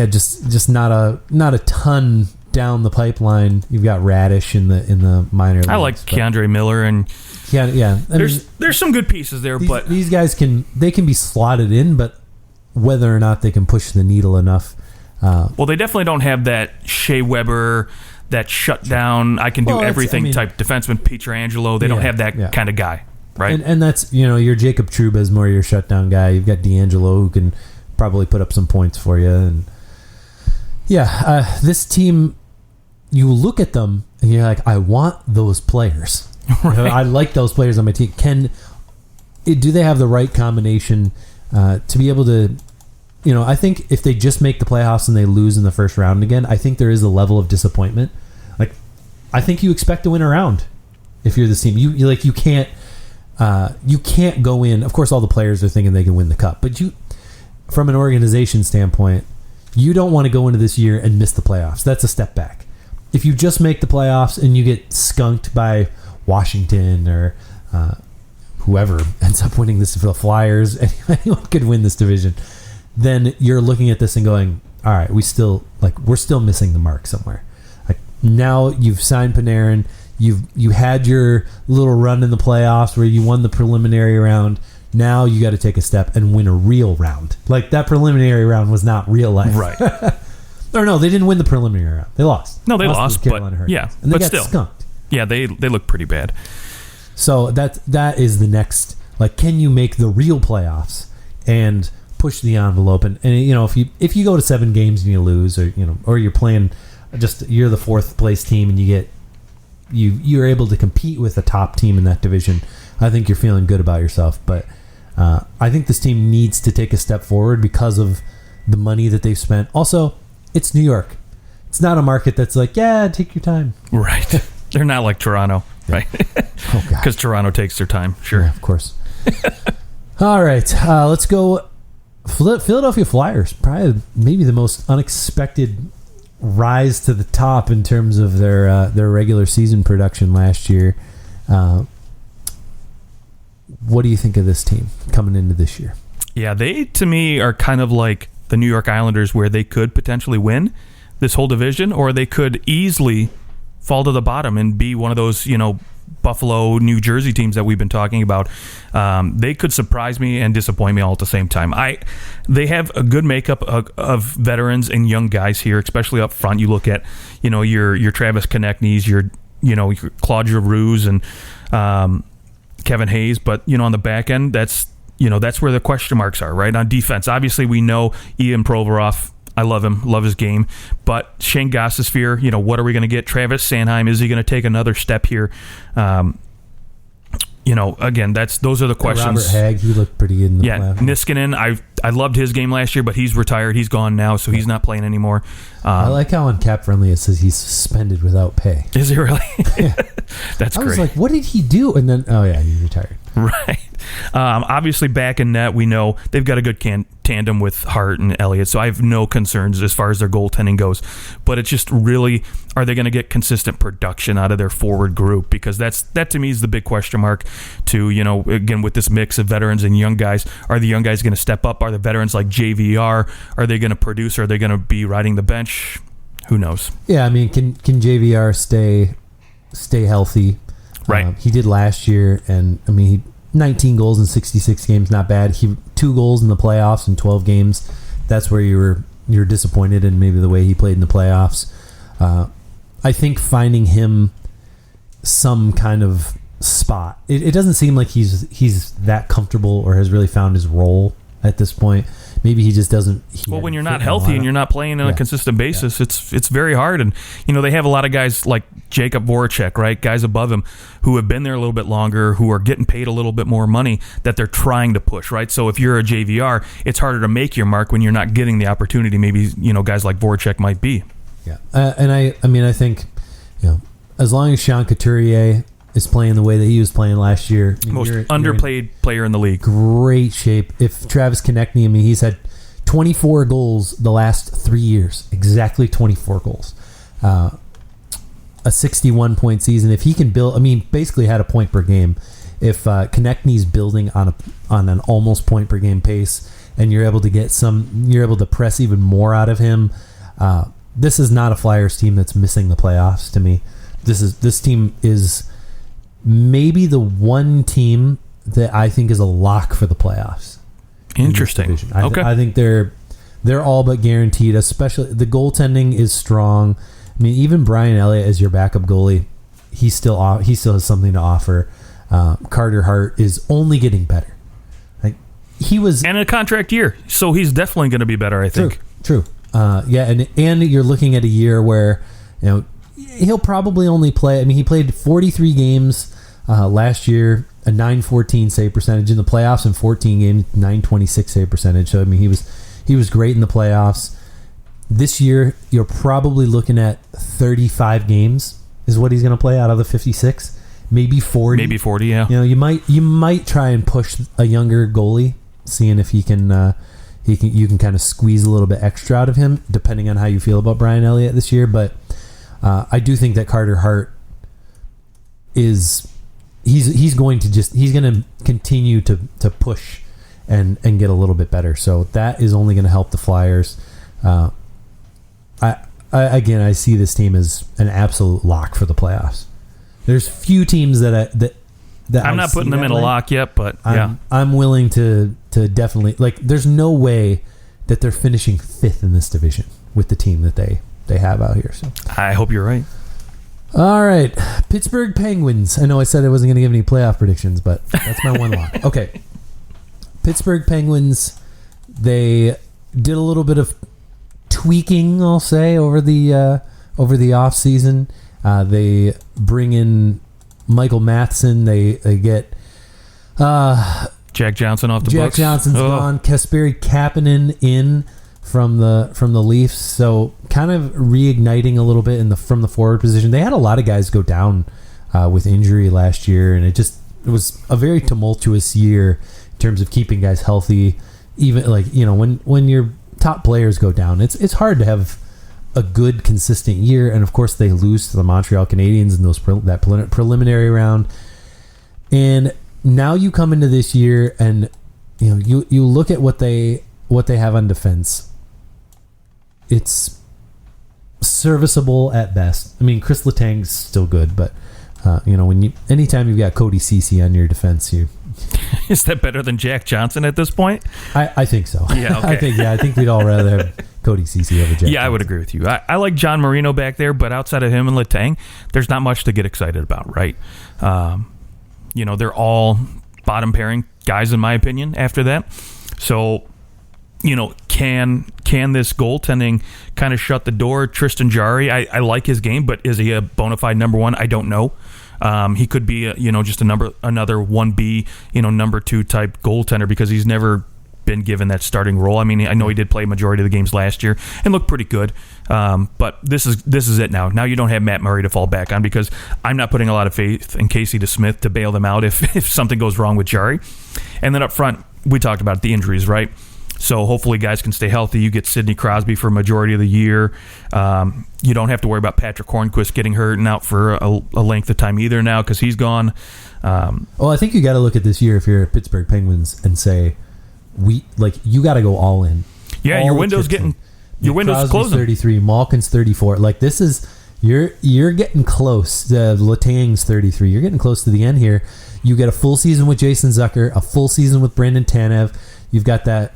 just not a ton down the pipeline. You've got Radish in the minor leagues. I like Keandre Miller and there's some good pieces there, but these guys can be slotted in, but whether or not they can push the needle enough. Well, they definitely don't have that Shea Weber, that shutdown, I can do everything type defenseman, Pietrangelo. They don't have that kind of guy, right? And that's, your Jacob Trouba is more your shutdown guy. You've got DeAngelo who can probably put up some points for you. And this team, you look at them and you're like, I want those players. Right. I like those players on my team. Do they have the right combination to be able to? I think if they just make the playoffs and they lose in the first round again, I think there is a level of disappointment. Like, I think you expect to win a round if you're this team. You can't go in. Of course, all the players are thinking they can win the cup, but from an organization standpoint, you don't want to go into this year and miss the playoffs. That's a step back. If you just make the playoffs and you get skunked by Washington or whoever ends up winning this for the Flyers, anyone could win this division, then you're looking at this and going, all right, we're still missing the mark somewhere. Like, now you've signed Panarin, you had your little run in the playoffs where you won the preliminary round. Now you got to take a step and win a real round. Like, that preliminary round was not real life, right? Or no, they didn't win the preliminary round. They lost. No, they lost, but yeah, and they got still skunked. Yeah, they look pretty bad. So that is the next. Like, can you make the real playoffs and push the envelope? And if you go to 7 games and you lose, or you're playing you're the 4th place team and you're able to compete with the top team in that division, I think you're feeling good about yourself. But I think this team needs to take a step forward because of the money that they've spent. Also, it's New York. It's not a market that's like, yeah, take your time. Right. They're not like Toronto, right? Oh, God. Because Toronto takes their time. Sure. Yeah, of course. All right. Let's go. Philadelphia Flyers. Probably maybe the most unexpected rise to the top in terms of their regular season production last year. What do you think of this team coming into this year? Yeah, they, to me, are kind of like the New York Islanders, where they could potentially win this whole division, or they could easily fall to the bottom and be one of those, Buffalo, New Jersey teams that we've been talking about. They could surprise me and disappoint me all at the same time. They have a good makeup of veterans and young guys here, especially up front. You look at, your Travis Konechny's, your Claude Giroux and Kevin Hayes, but on the back end, that's where the question marks are, right? On defense, obviously we know Ian Provorov. I love him, love his game. But Shane Gostisbehere, what are we going to get? Travis Sanheim, is he going to take another step here? Again, those are the questions. Robert Hagg, he looked pretty good in the playoffs. Niskanen, I loved his game last year, but he's retired. He's gone now, so he's not playing anymore. I like how on Cap Friendly it says he's suspended without pay. Is he really? Yeah. That's great. I was like, what did he do? And then, oh yeah, he's retired. Right. Obviously, back in net, we know they've got a good tandem with Hart and Elliott, so I have no concerns as far as their goaltending goes. But it's just really, are they going to get consistent production out of their forward group? Because that to me is the big question mark. To again, with this mix of veterans and young guys, are the young guys going to step up? Are the veterans like JVR? Are they going to produce? Are they going to be riding the bench? Who knows? Yeah, I mean, can JVR stay healthy? Right. He did last year, and I mean, 19 goals in 66 games, not bad. 2 goals in the playoffs in 12 games. That's where you're disappointed in maybe the way he played in the playoffs. I think finding him some kind of spot. It doesn't seem like he's that comfortable or has really found his role at this point. Maybe he just doesn't. Well, when you're not healthy and you're not playing on a consistent basis, it's very hard. And they have a lot of guys like Jacob Voracek, right? Guys above him who have been there a little bit longer, who are getting paid a little bit more money that they're trying to push, right? So if you're a JVR, it's harder to make your mark when you're not getting the opportunity. Maybe guys like Voracek might be. Yeah, and I think as long as Sean Couturier is playing the way that he was playing last year. Most underplayed player in the league. Great shape. If Travis Konechny, he's had 24 goals the last 3 years. Exactly 24 goals. A 61-point season. If he can build, basically had a point per game. If Konechny's building on an almost point per game pace, and you're able to press even more out of him, this is not a Flyers team that's missing the playoffs to me. This team is maybe the one team that I think is a lock for the playoffs. Interesting. Okay. I think they're all but guaranteed, especially the goaltending is strong. Even Brian Elliott as your backup goalie, he still has something to offer. Carter Hart is only getting better. He was and a contract year, so he's definitely going to be better, I think. True. And you're looking at a year where he'll probably only play. He played 43 games last year, a .914 save percentage in the playoffs, in 14 games, .926 save percentage. So he was great in the playoffs. This year, you're probably looking at 35 games is what he's going to play out of the 56, maybe 40. Maybe 40, yeah. You might try and push a younger goalie, seeing if you can kind of squeeze a little bit extra out of him, depending on how you feel about Brian Elliott this year. But I do think that Carter Hart he's going to continue to push and get a little bit better. So that is only going to help the Flyers. I see this team as an absolute lock for the playoffs. There's few teams that I'm not putting them in a lock yet, but yeah, I'm willing to definitely, there's no way that they're finishing 5th in this division with the team that they have out here. So I hope you're right. All right, Pittsburgh Penguins. I know I said I wasn't going to give any playoff predictions, but that's my one lock. Okay, Pittsburgh Penguins. They did a little bit of tweaking, I'll say, over the off season. They bring in Michael Matheson. They get Jack Johnson off the Jack books. Johnson's gone. Kasperi Kapanen in from the Leafs. So kind of reigniting a little bit from the forward position. They had a lot of guys go down with injury last year, and it was a very tumultuous year in terms of keeping guys healthy. Even when your top players go down, it's hard to have a good consistent year. And of course they lose to the Montreal Canadiens in that preliminary round. And now you come into this year and you look at what they have on defense. It's serviceable at best. Chris Letang's still good, but anytime you've got Cody Ceci on your defense, is that better than Jack Johnson at this point? I think so. Yeah, okay. I think we'd all rather have Cody Ceci over Jack Johnson. I would agree with you. I like John Marino back there, but outside of him and Letang, there's not much to get excited about, right? They're all bottom pairing guys in my opinion after that. So, can this goaltending kind of shut the door? Tristan Jarry, I like his game, but is he a bona fide number one? I don't know. He could be, just another 1B, number 2 type goaltender because he's never been given that starting role. I know he did play a majority of the games last year and looked pretty good. But this is it now. Now you don't have Matt Murray to fall back on because I'm not putting a lot of faith in Casey DeSmith to bail them out if something goes wrong with Jarry. And then up front, we talked about the injuries, right? So hopefully guys can stay healthy. You get Sidney Crosby for a majority of the year. You don't have to worry about Patrick Hornquist getting hurt and out for a length of time either now because he's gone. I think you got to look at this year if you're Pittsburgh Penguins and say, you got to go all in. Yeah, your window's closing. 33, Malkin's 34. You're getting close. Letang's 33. You're getting close to the end here. You get a full season with Jason Zucker, a full season with Brandon Tanev. You've got that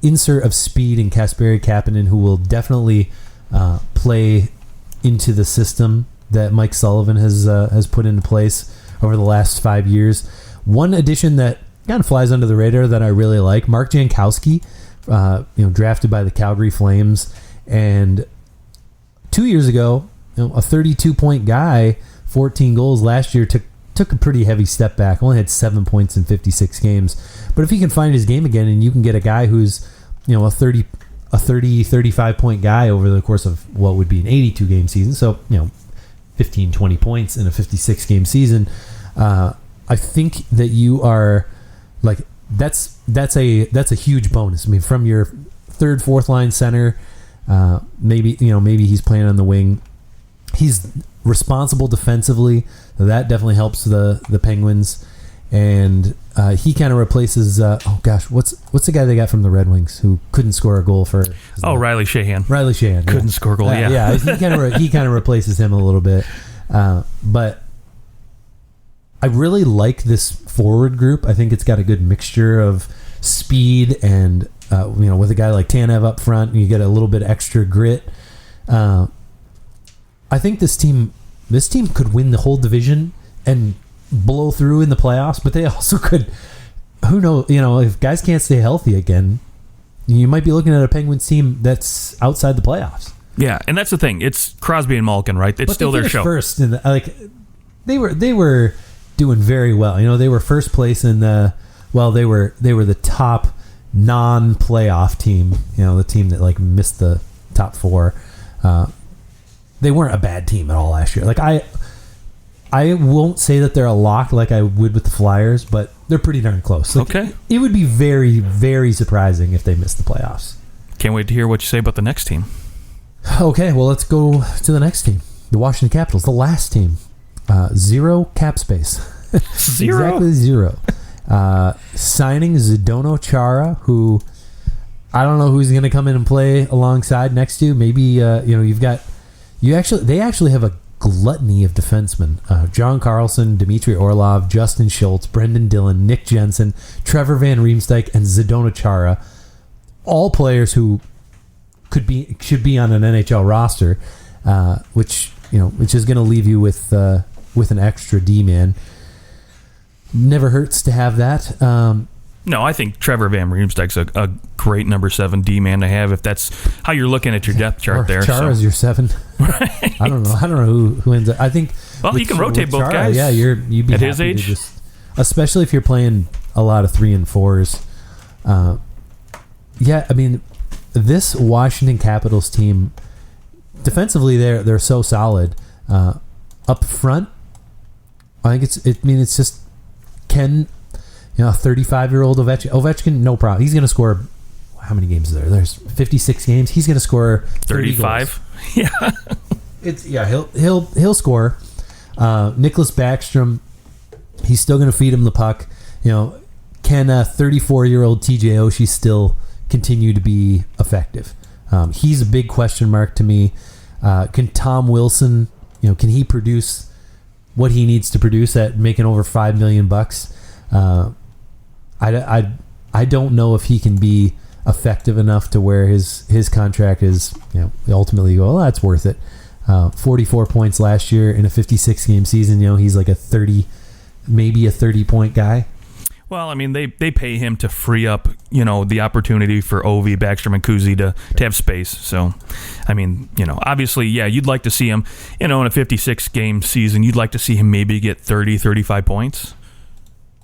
insert of speed in Kasperi Kapanen, who will definitely play into the system that Mike Sullivan has put into place over the last 5 years. One addition that kind of flies under the radar that I really like, Mark Jankowski, drafted by the Calgary Flames, and 2 years ago, a 32-point guy, 14 goals last year, took a pretty heavy step back. Only had 7 points in 56 games. But if he can find his game again, and you can get a guy who's a 35 point guy over the course of what would be an 82 game season, so 15, 20 points in a 56 game season, I think that you are like that's a huge bonus. I mean, from your third, fourth line center, maybe he's playing on the wing. He's responsible defensively. That definitely helps the Penguins, and he kind of replaces. What's the guy they got from the Red Wings who couldn't score a goal for? Riley Sheahan. Riley Sheahan couldn't score a goal. Yeah. He kind of replaces him a little bit, but I really like this forward group. I think it's got a good mixture of speed and with a guy like Tanev up front, you get a little bit extra grit. I think this team could win the whole division and blow through in the playoffs, but they also could, who knows, if guys can't stay healthy again, you might be looking at a Penguins team that's outside the playoffs. Yeah, and that's the thing. It's Crosby and Malkin, right? It's still their show. First in they were doing very well. They were first place in they were the top non-playoff team, the team that missed the top four. They weren't a bad team at all last year. I won't say that they're a lock like I would with the Flyers, but they're pretty darn close. Okay. It would be very, very surprising if they missed the playoffs. Can't wait to hear what you say about the next team. Okay, well, let's go to the next team. The Washington Capitals, the last team. 0 cap space. Zero? Exactly 0. Signing Zdeno Chara, who I don't know who's going to come in and play alongside next to. Maybe, they actually have a gluttony of defensemen. John Carlson, Dmitry Orlov, Justin Schultz, Brendan Dillon, Nick Jensen, Trevor Van Riemsdyk, and Zdeno Chara. All players who should be on an NHL roster, which is going to leave you with an extra D-man. Never hurts to have that. No, I think Trevor Van Riemsdyk's a great number 7 D-man to have if that's how you're looking at your depth chart there. Chara's your 7. Right. I don't know who ends up. I think. Well, you can rotate both Chara, guys. Yeah, you'd be at happy his age, to especially if you're playing a lot of 3 and 4s. I mean, this Washington Capitals team defensively, they're so solid. Up front, I think it's just Ken. 35-year-old Ovechkin, no problem. He's going to score. How many games is there? There's 56 games. He's going to score 35. Yeah, he'll score. Nicholas Backstrom, he's still going to feed him the puck. Can a 34-year-old TJ Oshie still continue to be effective? He's a big question mark to me. Can Tom Wilson, can he produce what he needs to produce at making over $5 million? I don't know if he can be effective enough to where his contract is, ultimately you go, well, that's worth it. 44 points last year in a 56 game season. He's like a 30-point guy. Well, I mean, they pay him to free up, the opportunity for Ovi, Backstrom, and Kuzi to have space. So, I mean, obviously, yeah, you'd like to see him, in a 56 game season, you'd like to see him maybe get 30, 35 points.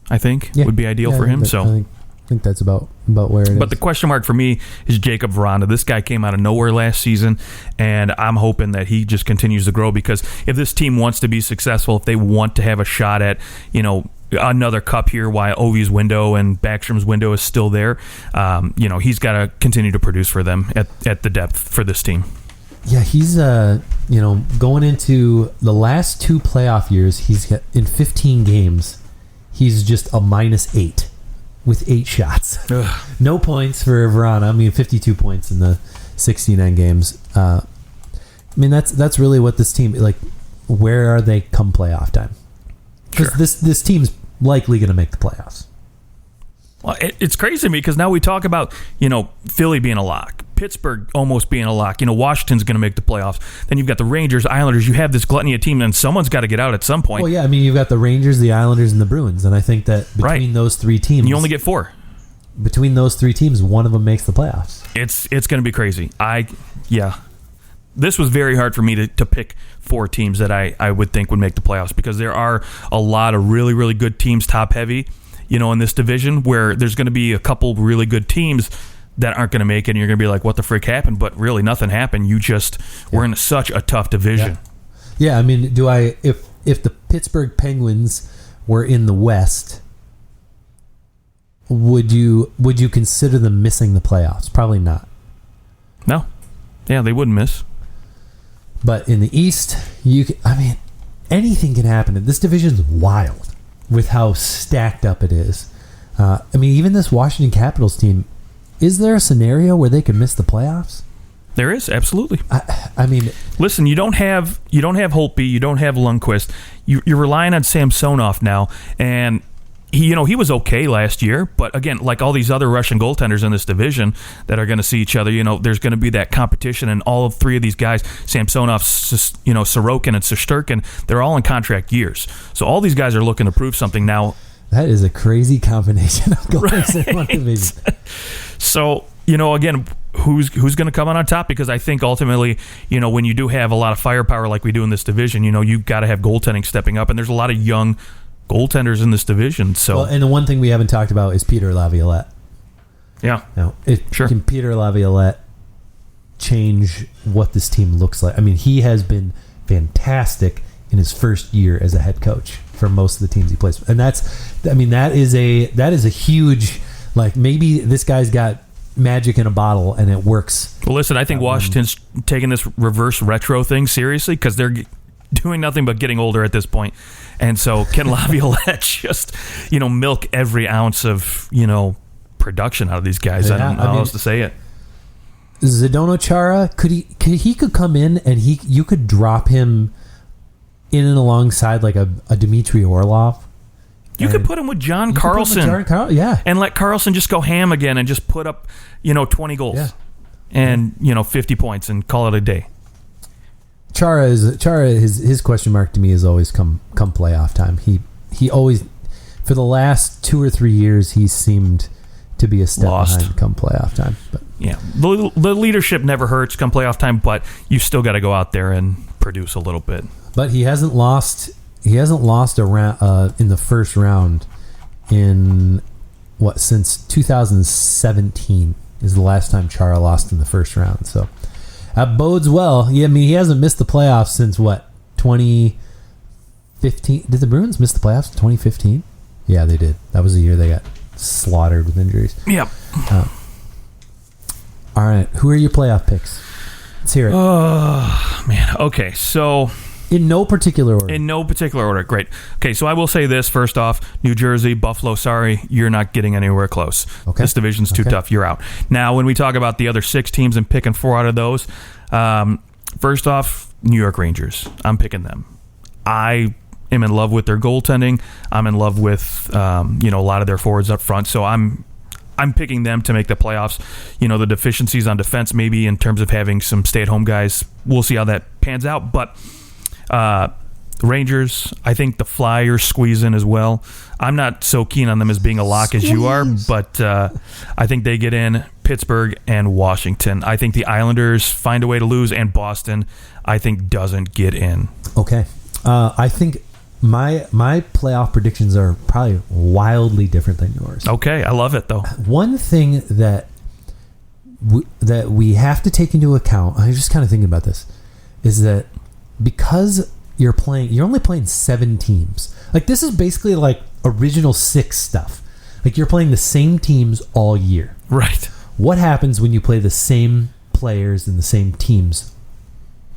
I think would be ideal for him. I think that's about where it is. But the question mark for me is Jacob Veranda. This guy came out of nowhere last season, and I'm hoping that he just continues to grow, because if this team wants to be successful, if they want to have a shot at, another cup here while Ovi's window and Backstrom's window is still there, he's got to continue to produce for them at the depth for this team. Yeah, he's going into the last 2 playoff years, he's in 15 games. He's just a -8 with 8 shots. Ugh. No points for Verana. I mean, 52 points in the 69 games. I mean, that's really what this team, like, where are they come playoff time? Because this team's likely going to make the playoffs. Well, it's crazy to me because now we talk about, Philly being a lock, Pittsburgh almost being a lock. Washington's going to make the playoffs. Then you've got the Rangers, Islanders. You have this gluttony of team, and someone's got to get out at some point. Well, yeah, I mean, you've got the Rangers, the Islanders, and the Bruins, and I think that between those three teams, you only get 4. Between those three teams, one of them makes the playoffs. It's going to be crazy. This was very hard for me to pick 4 teams that I would think would make the playoffs because there are a lot of really, really good teams, top heavy, in this division where there's going to be a couple really good teams that aren't going to make it, and you're going to be like, what the frick happened? But really, nothing happened. You just were in such a tough division. Yeah, I mean, if the Pittsburgh Penguins were in the West, would you consider them missing the playoffs? Probably not. No. Yeah, they wouldn't miss. But in the East, anything can happen. This division's wild with how stacked up it is. Even this Washington Capitals team, is there a scenario where they could miss the playoffs? There is, absolutely. I mean, listen, you don't have Holtby, you don't have Lundqvist. You're relying on Samsonov now, and he was okay last year, but again, like all these other Russian goaltenders in this division that are going to see each other, there's going to be that competition, and all of 3 of these guys, Samsonov, Sorokin, and Shesterkin, they're all in contract years. So all these guys are looking to prove something now. That is a crazy combination of goalies in one division. So, again, who's going to come out on top? Because I think ultimately, when you do have a lot of firepower like we do in this division, you've got to have goaltending stepping up, and there's a lot of young goaltenders in this division. So, and the one thing we haven't talked about is Peter Laviolette. Yeah. Sure. Can Peter Laviolette change what this team looks like? I mean, he has been fantastic in his first year as a head coach for most of the teams he plays with. And that is a huge, like, maybe this guy's got magic in a bottle and it works. Well, listen, I think Washington's taking this reverse retro thing seriously because they're doing nothing but getting older at this point. And so can Laviolette just, milk every ounce of, production out of these guys? Yeah, I don't know how else to say it. Zdeno Chara, could he come in and you could drop him in and alongside like a Dmitry Orlov? You could put him with John Carlson. And let Carlson just go ham again and just put up, 20 goals and, 50 points and call it a day. Chara, his question mark to me has always come playoff time. He always, for the last 2 or 3 years, he seemed to be a step behind come playoff time. But yeah, the leadership never hurts come playoff time, but you still got to go out there and produce a little bit. But he hasn't lost a round in the first round in since 2017 is the last time Chara lost in the first round. So that bodes well. Yeah, I mean, he hasn't missed the playoffs since 2015. Did the Bruins miss the playoffs in 2015? Yeah, they did. That was the year they got slaughtered with injuries. Yep. All right, who are your playoff picks? Let's hear it. Oh, man. Okay, so in no particular order. Great. Okay, so I will say this first off: New Jersey, Buffalo. Sorry, you're not getting anywhere close. Okay. This division's too tough. You're out. Now, when we talk about the other 6 teams and picking 4 out of those, first off, New York Rangers. I'm picking them. I am in love with their goaltending. I'm in love with a lot of their forwards up front. So I'm picking them to make the playoffs. The deficiencies on defense, maybe in terms of having some stay-at-home guys. We'll see how that pans out, but. Rangers, I think the Flyers squeeze in as well. I'm not so keen on them as being a lock as you are, but I think they get in. Pittsburgh and Washington. I think the Islanders find a way to lose, and Boston, I think, doesn't get in. Okay. I think my playoff predictions are probably wildly different than yours. Okay, I love it, though. One thing that we have to take into account, I was just kind of thinking about this, is that because you're only playing 7 teams. Like, this is basically like original 6 stuff. Like, you're playing the same teams all year. Right. What happens when you play the same players and the same teams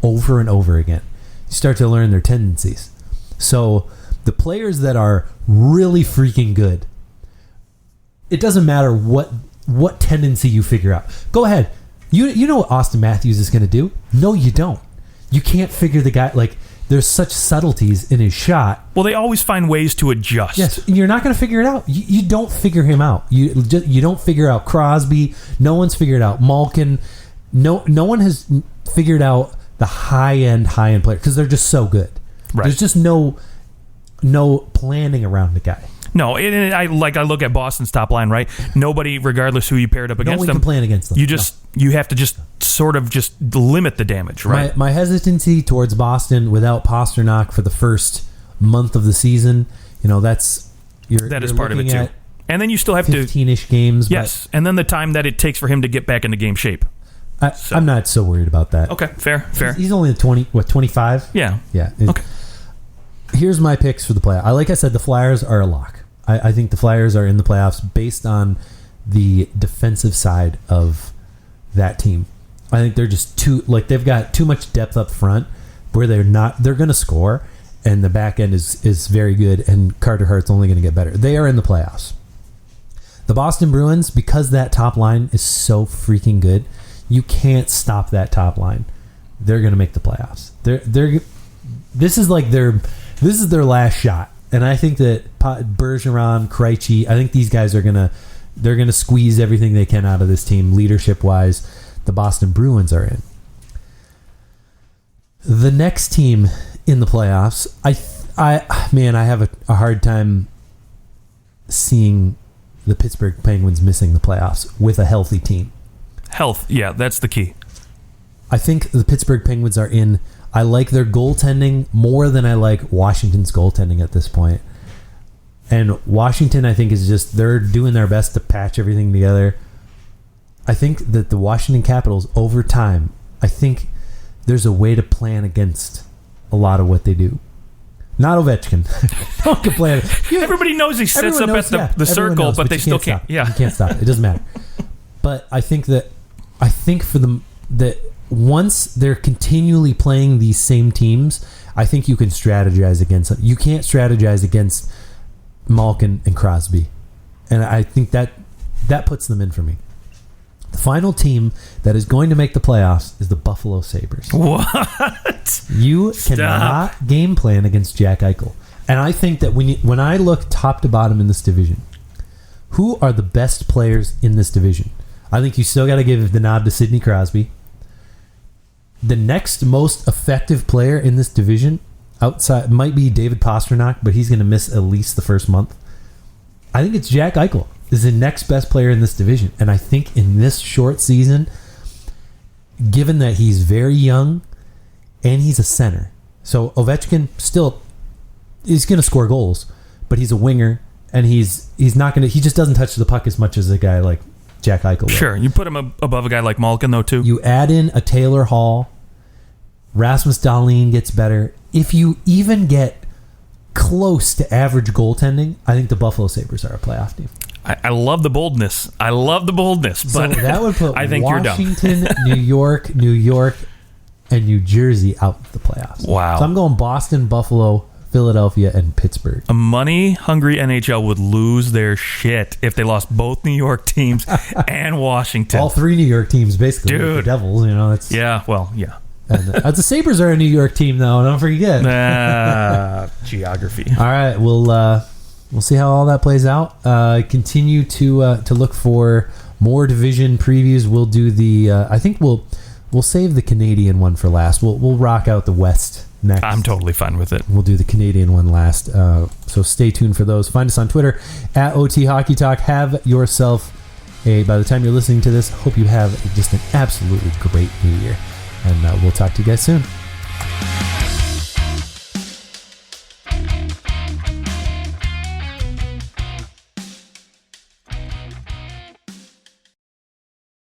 over and over again? You start to learn their tendencies. So the players that are really freaking good, it doesn't matter what tendency you figure out. Go ahead. You know what Austin Matthews is going to do? No, you don't. you can't figure the guy, like, there's such subtleties in his shot. Well, they always find ways to adjust. Yes, and you're not going to figure it out. You don't figure him out. You don't figure out Crosby. No one's figured out Malkin. No one has figured out the high-end player because they're just so good. Right. There's just no planning around the guy. No, and I look at Boston's top line, right? Nobody, regardless who you paired up against No one them, can plan against them. You have to just sort of just limit the damage, right? My hesitancy towards Boston without Pasternak for the first month of the season, that is part of it too. And then you still have 15-ish games. Yes, and then the time that it takes for him to get back into game shape. I'm not so worried about that. Okay, fair. He's only 25? Yeah. Okay. Here's my picks for the playoffs. Like I said, the Flyers are a lock. I think the Flyers are in the playoffs based on the defensive side of that team. I think they're just they've got too much depth up front where they're going to score, and the back end is very good, and Carter Hart's only going to get better. They are in the playoffs. The Boston Bruins, because that top line is so freaking good, you can't stop that top line. They're going to make the playoffs. This is their last shot. And I think that Bergeron, Krejci, I think these guys are they're gonna squeeze everything they can out of this team, leadership wise. The Boston Bruins are in. The next team in the playoffs, I have a hard time seeing the Pittsburgh Penguins missing the playoffs with a healthy team. Health, yeah, that's the key. I think the Pittsburgh Penguins are in. I like their goaltending more than I like Washington's goaltending at this point. And Washington, I think, they're doing their best to patch everything together. I think that the Washington Capitals, over time, I think there's a way to plan against a lot of what they do. Not Ovechkin. Don't complain. Everybody knows he sits up at the circle, knows, but they still can't. Yeah. You can't stop it. It doesn't matter. But I think for them that once they're continually playing these same teams, I think you can strategize against them. You can't strategize against Malkin and Crosby. And I think that puts them in for me. The final team that is going to make the playoffs is the Buffalo Sabres. What? You cannot game plan against Jack Eichel. And I think that when I look top to bottom in this division, who are the best players in this division? I think you still got to give the nod to Sidney Crosby. The next most effective player in this division outside might be David Pastrnak, but he's going to miss at least the first month. I think it's Jack Eichel is the next best player in this division. And I think in this short season, given that he's very young and he's a center, so Ovechkin still is going to score goals, but he's a winger and he's not going to. He just doesn't touch the puck as much as a guy like Jack Eichel will. Sure, you put him above a guy like Malkin though too. You add in a Taylor Hall. Rasmus Dahlin gets better. If you even get close to average goaltending, I think the Buffalo Sabres are a playoff team. I love the boldness. But so that would put I think Washington, you're dumb. New York, and New Jersey out of the playoffs. Wow. So I'm going Boston, Buffalo, Philadelphia, and Pittsburgh. A money-hungry NHL would lose their shit if they lost both New York teams and Washington. All three New York teams, basically. Dude. The Devils, it's... Yeah, well, yeah. And the Sabres are a New York team, though. Don't forget. Geography. All right, we'll see how all that plays out. Continue to look for more division previews. We'll do the. I think we'll save the Canadian one for last. We'll rock out the West next. I'm totally fine with it. We'll do the Canadian one last. So stay tuned for those. Find us on Twitter at OT Hockey Talk. Have yourself by the time you're listening to this, hope you have just an absolutely great New Year. And we'll talk to you guys soon.